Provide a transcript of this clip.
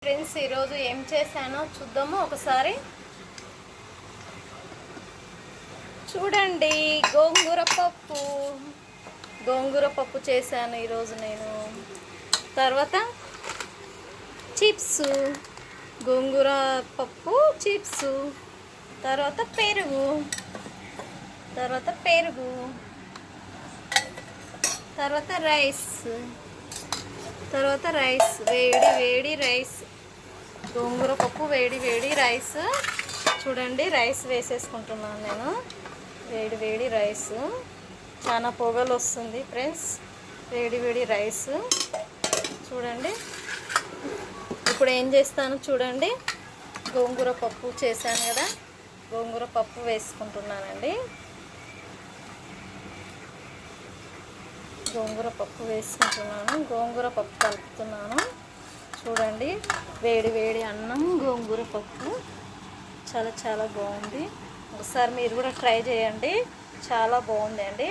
Friends ఈరోజు ఏం చేశానో చూద్దాము ఒకసారి. చూడండి, గోంగూర పప్పు చేశాను ఈరోజు నేను. తర్వాత చిప్స్, గోంగూర పప్పు చిప్స్, తర్వాత పెరుగు, తర్వాత రైస్, వేడి రైస్, గోంగూర పప్పు, వేడి రైస్. చూడండి, రైస్ వేసేసుకుంటున్నాను నేను. వేడి రైస్, చాలా పొగలు వస్తుంది ఫ్రెండ్స్. వేడి రైస్ చూడండి. ఇప్పుడు ఏం చేస్తాను చూడండి. గోంగూర పప్పు చేశాను కదా, గోంగూర పప్పు వేసుకుంటున్నానండి. గోంగూర పప్పు కలుపుతున్నాను. చూడండి, వేడి అన్నం, గోంగూర పప్పు చాలా బాగుంది. ఒకసారి మీరు కూడా ట్రై చేయండి, చాలా బాగుంది అండి.